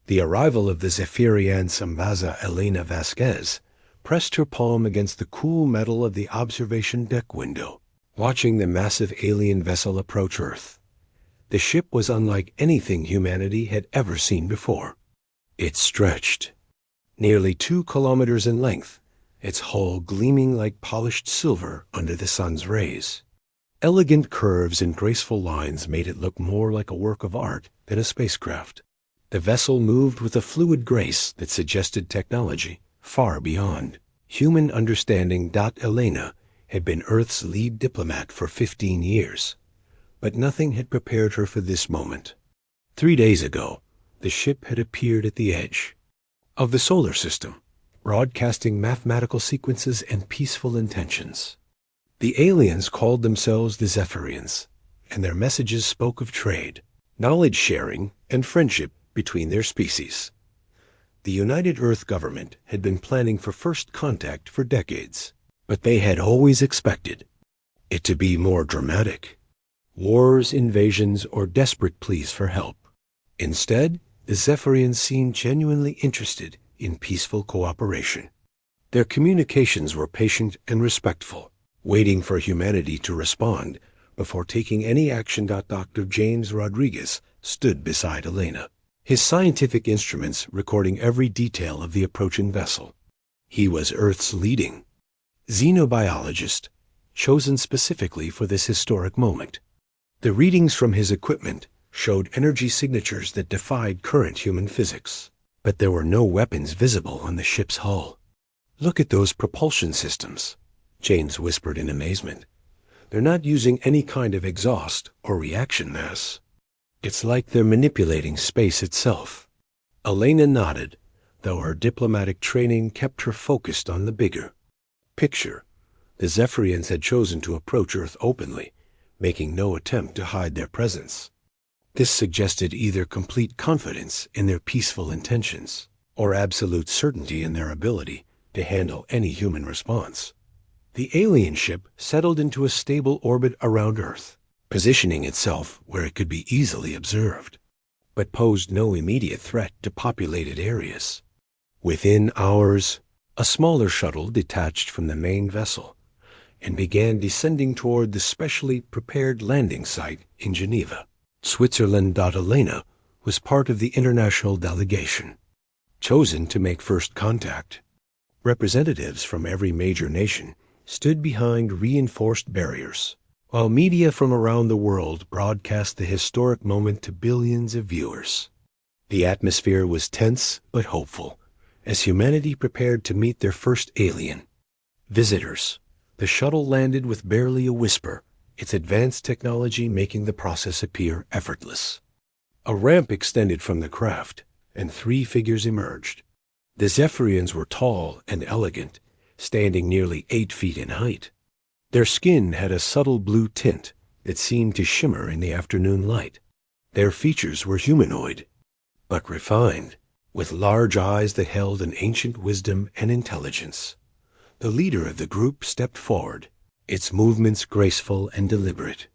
The arrival of the Zephyrian Sambaza Elena Vasquez pressed her palm against the cool metal of the observation deck window, watching the massive alien vessel approach Earth. The ship was unlike anything humanity had ever seen before. It stretched, nearly 2 kilometers in length, its hull gleaming like polished silver under the sun's rays. Elegant curves and graceful lines made it look more like a work of art than a spacecraft. The vessel moved with a fluid grace that suggested technology far beyond human understanding. Elena had been Earth's lead diplomat for 15 years, but nothing had prepared her for this moment. 3 days ago, the ship had appeared at the edge of the solar system, broadcasting mathematical sequences and peaceful intentions. The aliens called themselves the Zephyrians, and their messages spoke of trade, knowledge sharing, and friendship between their species. The United Earth government had been planning for first contact for decades, but they had always expected it to be more dramatic. Wars, invasions, or desperate pleas for help. Instead, the Zephyrians seemed genuinely interested in peaceful cooperation. Their communications were patient and respectful, waiting for humanity to respond before taking any action. Dr. James Rodriguez stood beside Elena, his scientific instruments recording every detail of the approaching vessel. He was Earth's leading xenobiologist, chosen specifically for this historic moment. The readings from his equipment showed energy signatures that defied current human physics, but there were no weapons visible on the ship's hull. "Look at those propulsion systems," James whispered in amazement. "They're not using any kind of exhaust or reaction mass. It's like they're manipulating space itself." Elena nodded, though her diplomatic training kept her focused on the bigger picture. The Zephyrians had chosen to approach Earth openly, making no attempt to hide their presence. This suggested either complete confidence in their peaceful intentions or absolute certainty in their ability to handle any human response. The alien ship settled into a stable orbit around Earth, positioning itself where it could be easily observed, but posed no immediate threat to populated areas. Within hours, a smaller shuttle detached from the main vessel and began descending toward the specially prepared landing site in Geneva, Switzerland. Elena was part of the international delegation, chosen to make first contact. Representatives from every major nation stood behind reinforced barriers, while media from around the world broadcast the historic moment to billions of viewers. The atmosphere was tense but hopeful, as humanity prepared to meet their first alien visitors. The shuttle landed with barely a whisper, its advanced technology making the process appear effortless. A ramp extended from the craft, and 3 figures emerged. The Zephyrians were tall and elegant, standing nearly 8 feet in height. Their skin had a subtle blue tint that seemed to shimmer in the afternoon light. Their features were humanoid, but refined, with large eyes that held an ancient wisdom and intelligence. The leader of the group stepped forward, its movements graceful and deliberate.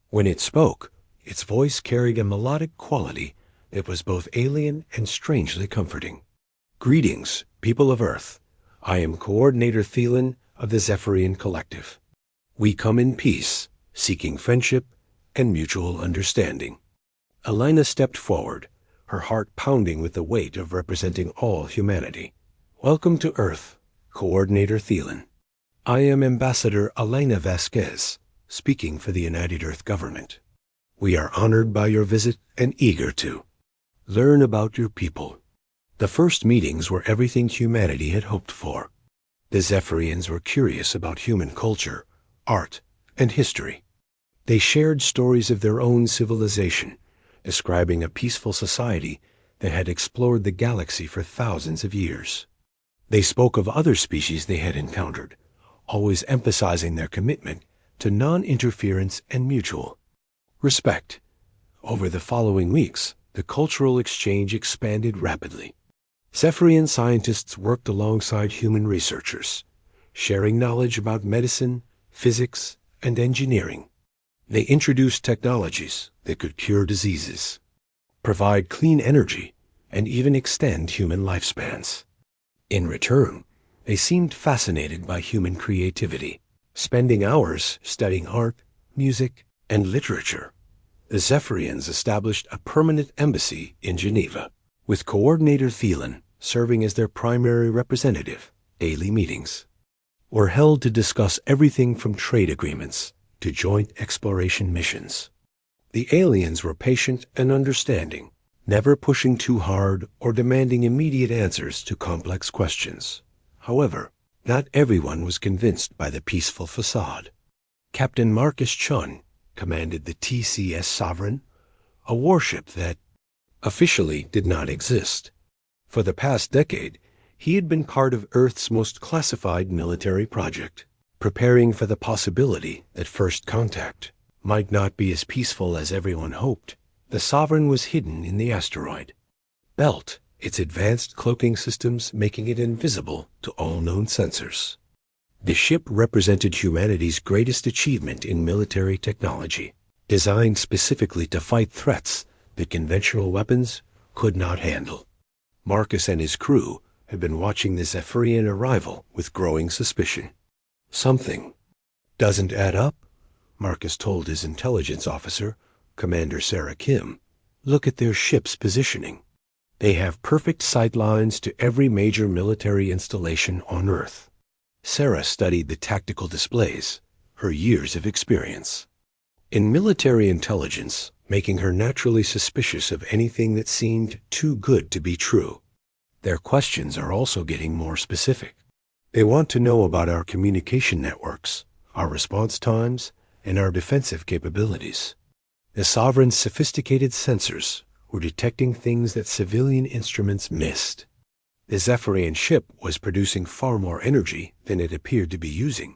When it spoke, its voice carried a melodic quality that was both alien and strangely comforting. "Greetings, people of Earth. I am Coordinator Thielen of the Zephyrian Collective. We come in peace, seeking friendship and mutual understanding." Elena stepped forward, her heart pounding with the weight of representing all humanity. "Welcome to Earth, Coordinator Thielen. I am Ambassador Elena Vasquez, speaking for the United Earth government. We are honored by your visit and eager to learn about your people." The first meetings were everything humanity had hoped for. The Zephyrians were curious about human culture, art, and history. They shared stories of their own civilization, describing a peaceful society that had explored the galaxy for thousands of years. They spoke of other species they had encountered, always emphasizing their commitment to non-interference and mutual respect. Over the following weeks, the cultural exchange expanded rapidly. Zephyrian scientists worked alongside human researchers, sharing knowledge about medicine, physics, and engineering. They introduced technologies that could cure diseases, provide clean energy, and even extend human lifespans. In return, they seemed fascinated by human creativity, spending hours studying art, music, and literature. The Zephyrians established a permanent embassy in Geneva, with Coordinator Thielen serving as their primary representative. Daily meetings were held to discuss everything from trade agreements to joint exploration missions. The aliens were patient and understanding, never pushing too hard or demanding immediate answers to complex questions. However, not everyone was convinced by the peaceful facade. Captain Marcus Chun commanded the TCS Sovereign, a warship that officially did not exist. For the past decade, he had been part of Earth's most classified military project, preparing for the possibility that first contact might not be as peaceful as everyone hoped. The Sovereign was hidden in the asteroid belt, its advanced cloaking systems making it invisible to all known sensors. The ship represented humanity's greatest achievement in military technology, designed specifically to fight threats that conventional weapons could not handle. Marcus and his crew had been watching the Zephyrian arrival with growing suspicion. Something doesn't add up, Marcus told his intelligence officer, Commander Sarah Kim. Look at their ship's positioning. They have perfect sight lines to every major military installation on Earth. Sarah studied the tactical displays, her years of experience in military intelligence making her naturally suspicious of anything that seemed too good to be true. Their questions are also getting more specific. They want to know about our communication networks, our response times, and our defensive capabilities. The Sovereign's sophisticated sensors were detecting things that civilian instruments missed. The Zephyrian ship was producing far more energy than it appeared to be using,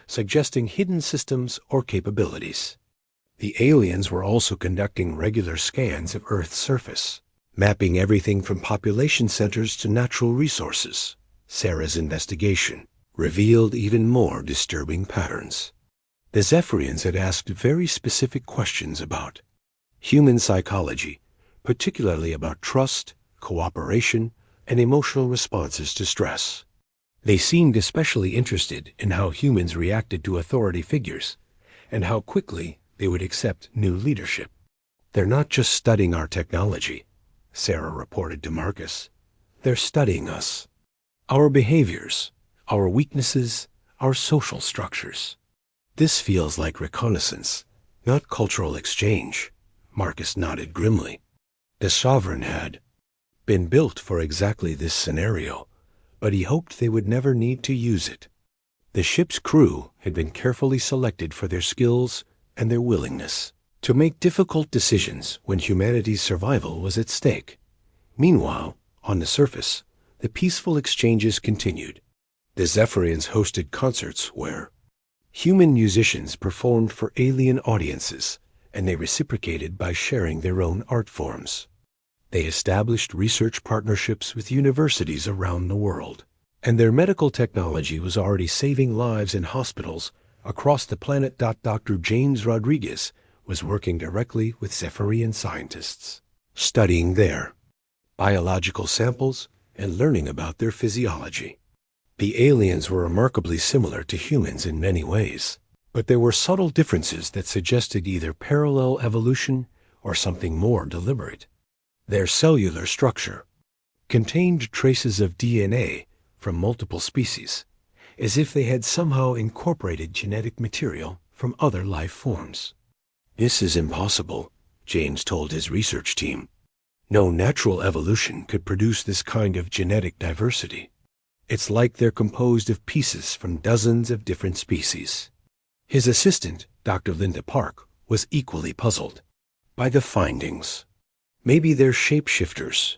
suggesting hidden systems or capabilities. The aliens were also conducting regular scans of Earth's surface, mapping everything from population centers to natural resources. Sarah's investigation revealed even more disturbing patterns. The Zephyrians had asked very specific questions about human psychology, particularly about trust, cooperation, and emotional responses to stress. They seemed especially interested in how humans reacted to authority figures and how quickly they would accept new leadership. They're not just studying our technology, Sarah reported to Marcus. They're studying us, our behaviors, our weaknesses, our social structures. This feels like reconnaissance, not cultural exchange. Marcus nodded grimly. The Sovereign had been built for exactly this scenario, but he hoped they would never need to use it. The ship's crew had been carefully selected for their skills and their willingness to make difficult decisions when humanity's survival was at stake. Meanwhile, on the surface, the peaceful exchanges continued. The Zephyrians hosted concerts where human musicians performed for alien audiences, and they reciprocated by sharing their own art forms. They established research partnerships with universities around the world, and their medical technology was already saving lives in hospitals across the planet. Dr. James Rodriguez was working directly with Zephyrian scientists, studying their biological samples and learning about their physiology. The aliens were remarkably similar to humans in many ways, but there were subtle differences that suggested either parallel evolution or something more deliberate. Their cellular structure contained traces of DNA from multiple species, as if they had somehow incorporated genetic material from other life forms. This is impossible, James told his research team. No natural evolution could produce this kind of genetic diversity. It's like they're composed of pieces from dozens of different species. His assistant, Dr. Linda Park, was equally puzzled by the findings. Maybe they're shapeshifters,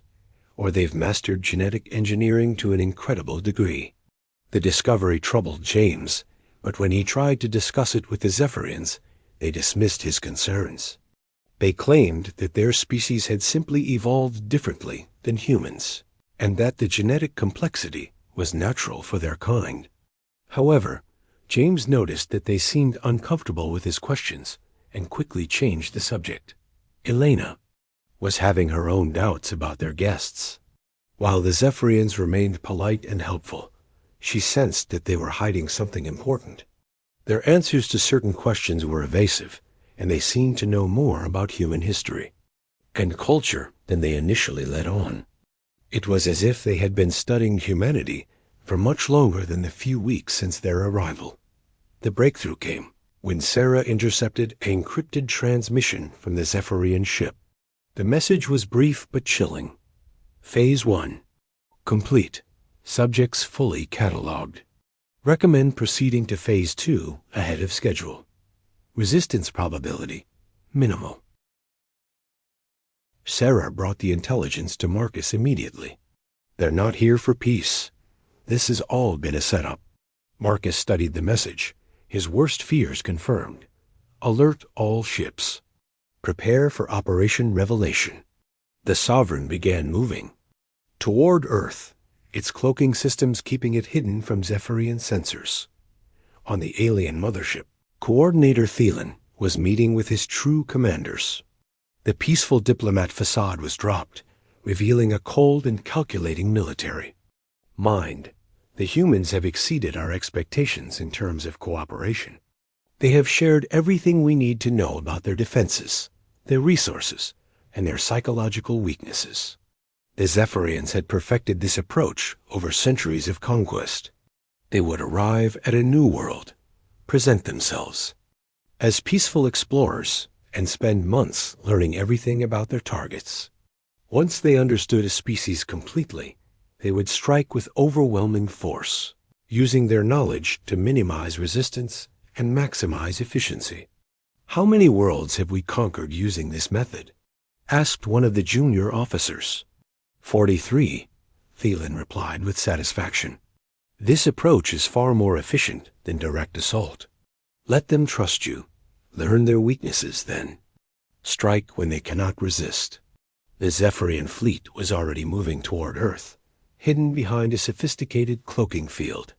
or they've mastered genetic engineering to an incredible degree. The discovery troubled James, but when he tried to discuss it with the Zephyrians, they dismissed his concerns. They claimed that their species had simply evolved differently than humans, and that the genetic complexity was natural for their kind. However, James noticed that they seemed uncomfortable with his questions and quickly changed the subject. Elena, was having her own doubts about their guests. While the Zephyrians remained polite and helpful, she sensed that they were hiding something important. Their answers to certain questions were evasive, and they seemed to know more about human history and culture than they initially let on. It was as if they had been studying humanity for much longer than the few weeks since their arrival. The breakthrough came when Sarah intercepted an encrypted transmission from the Zephyrian ship. The message was brief but chilling. Phase 1. Complete. Subjects fully catalogued. Recommend proceeding to Phase 2 ahead of schedule. Resistance probability minimal. Sarah brought the intelligence to Marcus immediately. They're not here for peace. This has all been a setup. Marcus studied the message, his worst fears confirmed. Alert all ships. Prepare for Operation Revelation. The Sovereign began moving toward Earth, its cloaking systems keeping it hidden from Zephyrian sensors. On the alien mothership, Coordinator Thielen was meeting with his true commanders. The peaceful diplomat facade was dropped, revealing a cold and calculating military. Mind, the humans have exceeded our expectations in terms of cooperation. They have shared everything we need to know about their defenses, their resources, and their psychological weaknesses. The Zephyrians had perfected this approach over centuries of conquest. They would arrive at a new world, present themselves as peaceful explorers, and spend months learning everything about their targets. Once they understood a species completely, they would strike with overwhelming force, using their knowledge to minimize resistance and maximize efficiency. "How many worlds have we conquered using this method?" asked one of the junior officers. 43, Thielen replied with satisfaction. "This approach is far more efficient than direct assault. Let them trust you. Learn their weaknesses then. Strike when they cannot resist." The Zephyrian fleet was already moving toward Earth, hidden behind a sophisticated cloaking field.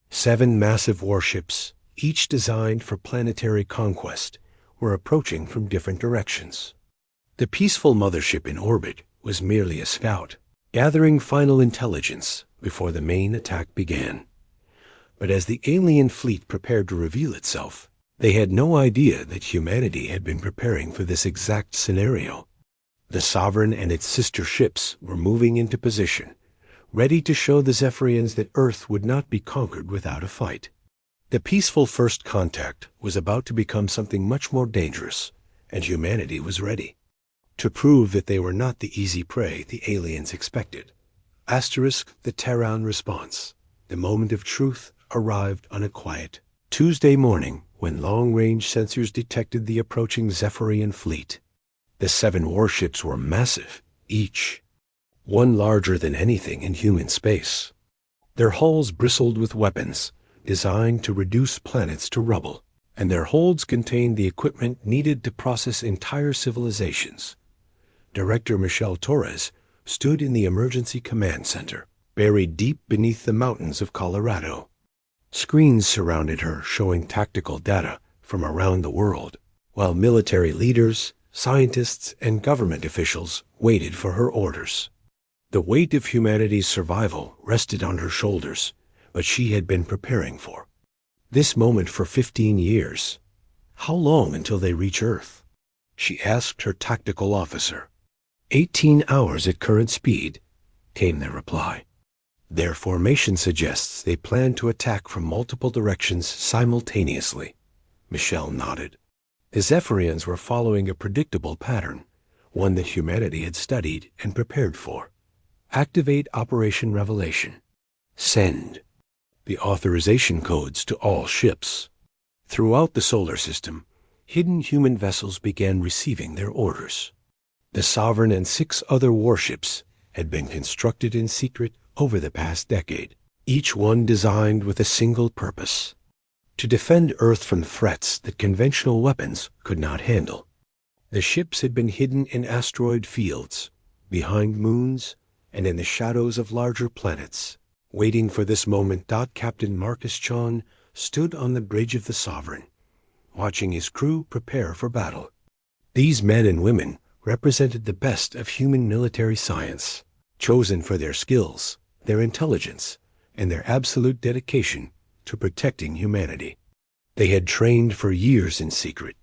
7 massive warships, each designed for planetary conquest, were approaching from different directions. The peaceful mothership in orbit was merely a scout, gathering final intelligence before the main attack began. But as the alien fleet prepared to reveal itself, they had no idea that humanity had been preparing for this exact scenario. The Sovereign and its sister ships were moving into position, ready to show the Zephyrians that Earth would not be conquered without a fight. The peaceful first contact was about to become something much more dangerous, and humanity was ready to prove that they were not the easy prey the aliens expected. The Terran response. The moment of truth arrived on a quiet Tuesday morning when long-range sensors detected the approaching Zephyrian fleet. The 7 warships were massive, each one larger than anything in human space. Their hulls bristled with weapons designed to reduce planets to rubble, and their holds contained the equipment needed to process entire civilizations. Director Michelle Torres stood in the Emergency Command Center, buried deep beneath the mountains of Colorado. Screens surrounded her showing tactical data from around the world, while military leaders, scientists, and government officials waited for her orders. The weight of humanity's survival rested on her shoulders, but she had been preparing for this moment for 15 years. "How long until they reach Earth?" she asked her tactical officer. 18 hours at current speed, came the reply. Their formation suggests they plan to attack from multiple directions simultaneously. Michelle nodded. The Zephyrians were following a predictable pattern, one that humanity had studied and prepared for. Activate Operation Revelation. Send the authorization codes to all ships. Throughout the solar system, hidden human vessels began receiving their orders. The Sovereign and 6 other warships had been constructed in secret over the past decade, each one designed with a single purpose: to defend Earth from threats that conventional weapons could not handle. The ships had been hidden in asteroid fields, behind moons, and in the shadows of larger planets. Waiting for this moment, Captain Marcus Chon stood on the bridge of the Sovereign, watching his crew prepare for battle. These men and women represented the best of human military science, chosen for their skills, their intelligence, and their absolute dedication to protecting humanity. They had trained for years in secret,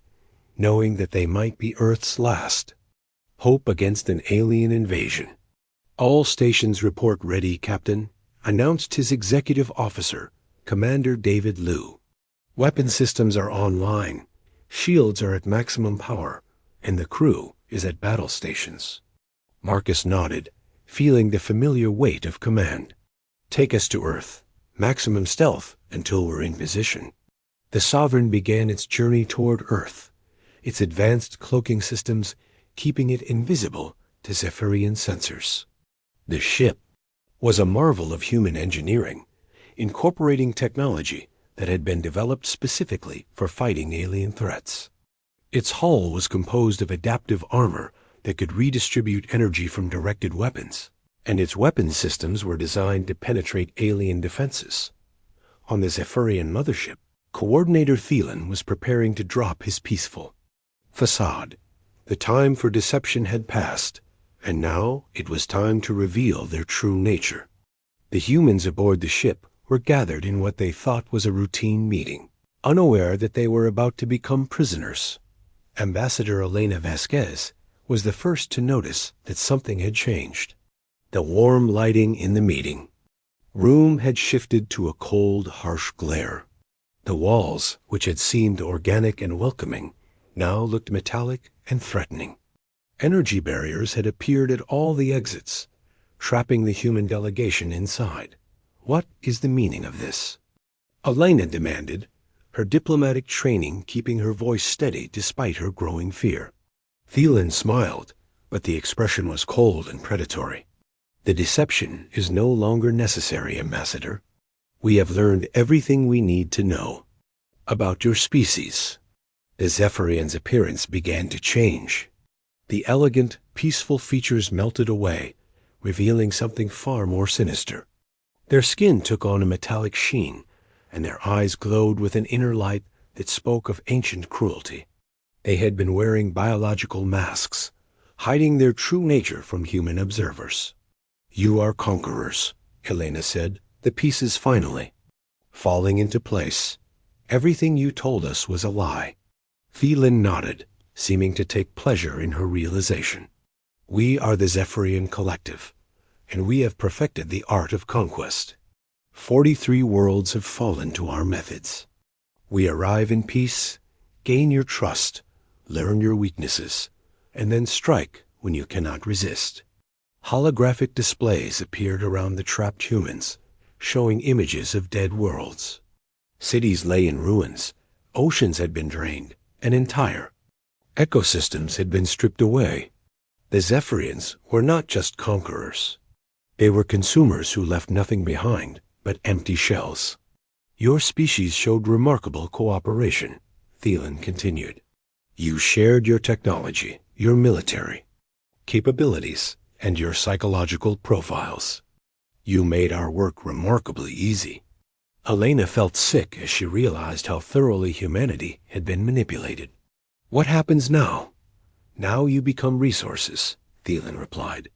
knowing that they might be Earth's last hope against an alien invasion. "All stations report ready, Captain," announced his executive officer, Commander David Liu. "Weapon systems are online, shields are at maximum power, and the crew is at battle stations." Marcus nodded, feeling the familiar weight of command. "Take us to Earth. Maximum stealth until we're in position." The Sovereign began its journey toward Earth, its advanced cloaking systems keeping it invisible to Zephyrian sensors. The ship was a marvel of human engineering, incorporating technology that had been developed specifically for fighting alien threats. Its hull was composed of adaptive armor that could redistribute energy from directed weapons, and its weapon systems were designed to penetrate alien defenses. On the Zephyrian mothership, Coordinator Thielen was preparing to drop his peaceful facade. The time for deception had passed, and now it was time to reveal their true nature. The humans aboard the ship were gathered in what they thought was a routine meeting, unaware that they were about to become prisoners. Ambassador Elena Vasquez was the first to notice that something had changed. The warm lighting in the meeting room had shifted to a cold, harsh glare. The walls, which had seemed organic and welcoming, now looked metallic and threatening. Energy barriers had appeared at all the exits, trapping the human delegation inside. "What is the meaning of this?" Elena demanded, her diplomatic training keeping her voice steady despite her growing fear. Thielen smiled, but the expression was cold and predatory. "The deception is no longer necessary, Ambassador. We have learned everything we need to know about your species." The Zephyrian's appearance began to change. The elegant, peaceful features melted away, revealing something far more sinister. Their skin took on a metallic sheen, and their eyes glowed with an inner light that spoke of ancient cruelty. They had been wearing biological masks, hiding their true nature from human observers. "You are conquerors," Elena said, the pieces finally falling into place. "Everything you told us was a lie." Thielen nodded, seeming to take pleasure in her realization. "We are the Zephyrian Collective, and we have perfected the art of conquest. 43 worlds have fallen to our methods. We arrive in peace, gain your trust, learn your weaknesses, and then strike when you cannot resist." Holographic displays appeared around the trapped humans, showing images of dead worlds. Cities lay in ruins, oceans had been drained, and entire ecosystems had been stripped away. The Zephyrians were not just conquerors. They were consumers who left nothing behind but empty shells. "Your species showed remarkable cooperation," Thielen continued. "You shared your technology, your military capabilities, and your psychological profiles. You made our work remarkably easy." Elena felt sick as she realized how thoroughly humanity had been manipulated. "What happens now?" "Now you become resources," Thielen replied.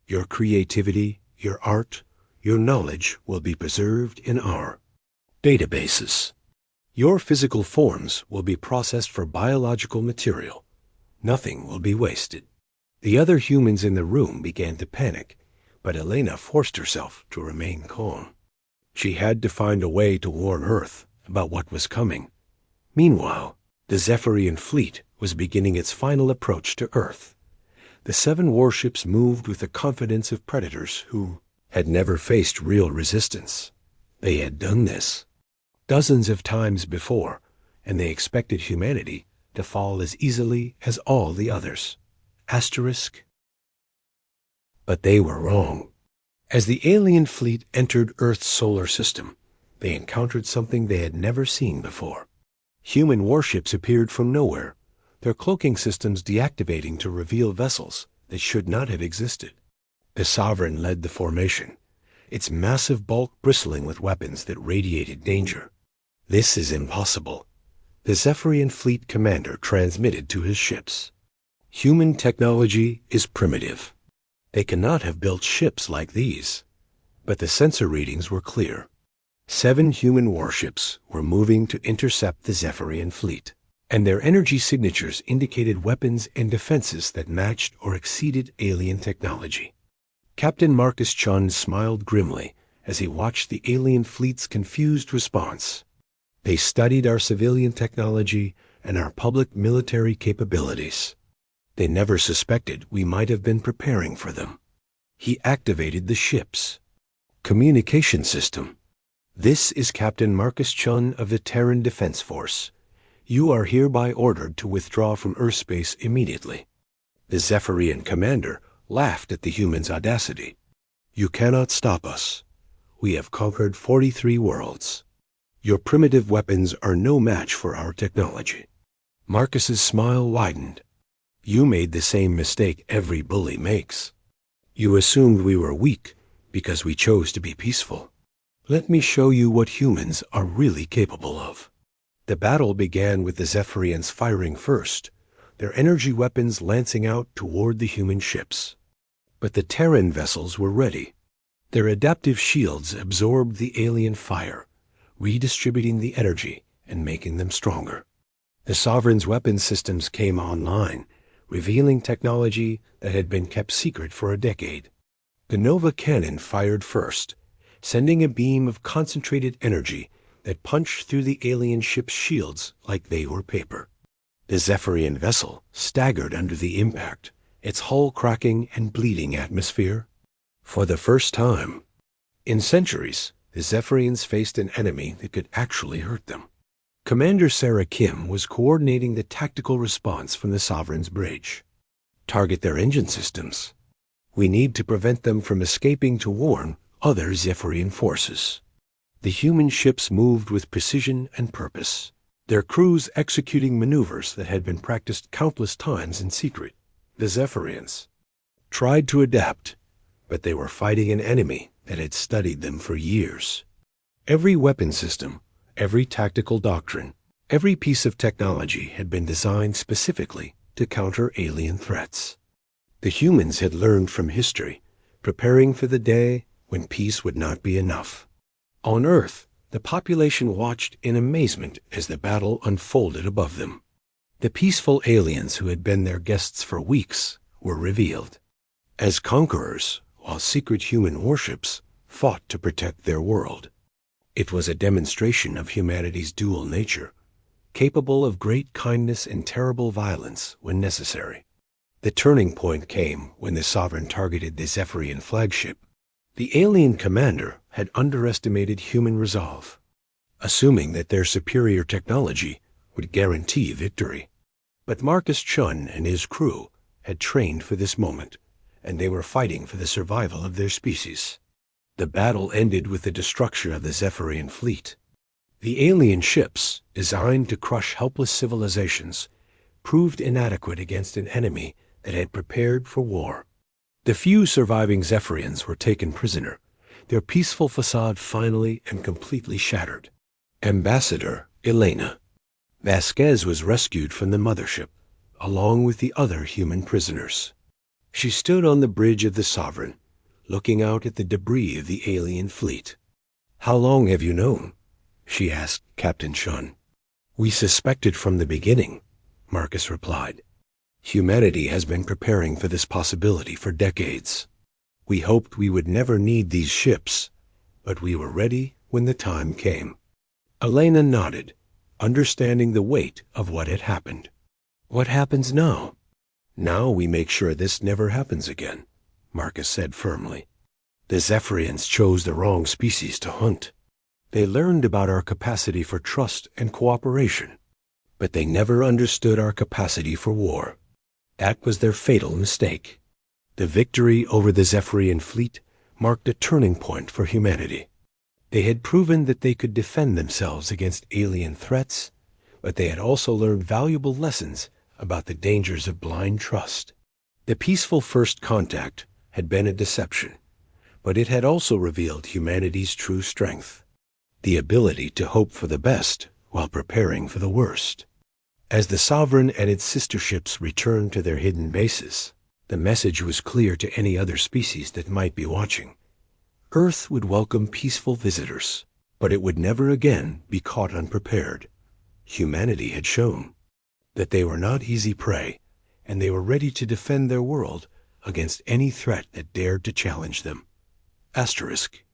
"Your creativity, your art, your knowledge will be preserved in our databases. Your physical forms will be processed for biological material. Nothing will be wasted." The other humans in the room began to panic, but Elena forced herself to remain calm. She had to find a way to warn Earth about what was coming. Meanwhile, the Zephyrian fleet was beginning its final approach to Earth. The 7 warships moved with the confidence of predators who had never faced real resistance. They had done this dozens of times before, and they expected humanity to fall as easily as all the others. But they were wrong. As the alien fleet entered Earth's solar system, they encountered something they had never seen before. Human warships appeared from nowhere, their cloaking systems deactivating to reveal vessels that should not have existed. The Sovereign led the formation, its massive bulk bristling with weapons that radiated danger. "This is impossible," the Zephyrian fleet commander transmitted to his ships. Human technology is primitive. They cannot have built ships like these. But the sensor readings were clear. 7 human warships were moving to intercept the Zephyrian fleet, and their energy signatures indicated weapons and defenses that matched or exceeded alien technology. Captain Marcus Chun smiled grimly as he watched the alien fleet's confused response. They studied our civilian technology and our public military capabilities. They never suspected we might have been preparing for them. He activated the ship's communication system. This is Captain Marcus Chun of the Terran Defense Force. You are hereby ordered to withdraw from Earthspace immediately. The Zephyrian commander laughed at the human's audacity. You cannot stop us. We have conquered 43 worlds. Your primitive weapons are no match for our technology. Marcus's smile widened. You made the same mistake every bully makes. You assumed we were weak because we chose to be peaceful. Let me show you what humans are really capable of. The battle began with the Zephyrians firing first, their energy weapons lancing out toward the human ships. But the Terran vessels were ready. Their adaptive shields absorbed the alien fire, redistributing the energy and making them stronger. The Sovereign's weapon systems came online, revealing technology that had been kept secret for a decade. The Nova cannon fired first, sending a beam of concentrated energy that punched through the alien ship's shields like they were paper. The Zephyrian vessel staggered under the impact, its hull cracking and bleeding atmosphere. For the first time in centuries, the Zephyrians faced an enemy that could actually hurt them. Commander Sarah Kim was coordinating the tactical response from the Sovereign's bridge. Target their engine systems. We need to prevent them from escaping to warn other Zephyrian forces. The human ships moved with precision and purpose, their crews executing maneuvers that had been practiced countless times in secret. The Zephyrians tried to adapt, but they were fighting an enemy that had studied them for years. Every weapon system, every tactical doctrine, every piece of technology had been designed specifically to counter alien threats. The humans had learned from history, preparing for the day when peace would not be enough. On Earth, the population watched in amazement as the battle unfolded above them. The peaceful aliens who had been their guests for weeks were revealed as conquerors, while secret human warships fought to protect their world. It was a demonstration of humanity's dual nature, capable of great kindness and terrible violence when necessary. The turning point came when the Sovereign targeted the Zephyrian flagship. The alien commander had underestimated human resolve, assuming that their superior technology would guarantee victory. But Marcus Chun and his crew had trained for this moment, and they were fighting for the survival of their species. The battle ended with the destruction of the Zephyrian fleet. The alien ships, designed to crush helpless civilizations, proved inadequate against an enemy that had prepared for war. The few surviving Zephyrians were taken prisoner, their peaceful facade finally and completely shattered. Ambassador Elena Vasquez was rescued from the mothership, along with the other human prisoners. She stood on the bridge of the Sovereign, looking out at the debris of the alien fleet. "How long have you known?" she asked Captain Chun. "We suspected from the beginning," Marcus replied. "Humanity has been preparing for this possibility for decades. We hoped we would never need these ships, but we were ready when the time came." Elena nodded, understanding the weight of what had happened. "What happens now?" "Now we make sure this never happens again," Marcus said firmly. "The Zephyrians chose the wrong species to hunt. They learned about our capacity for trust and cooperation, but they never understood our capacity for war. That was their fatal mistake. The victory over the Zephyrian fleet marked a turning point for humanity. They had proven that they could defend themselves against alien threats, but they had also learned valuable lessons about the dangers of blind trust. The peaceful first contact had been a deception, but it had also revealed humanity's true strength, the ability to hope for the best while preparing for the worst. As the Sovereign and its sister ships returned to their hidden bases, the message was clear to any other species that might be watching. Earth would welcome peaceful visitors, but it would never again be caught unprepared. Humanity had shown that they were not easy prey, and they were ready to defend their world against any threat that dared to challenge them. Asterisk.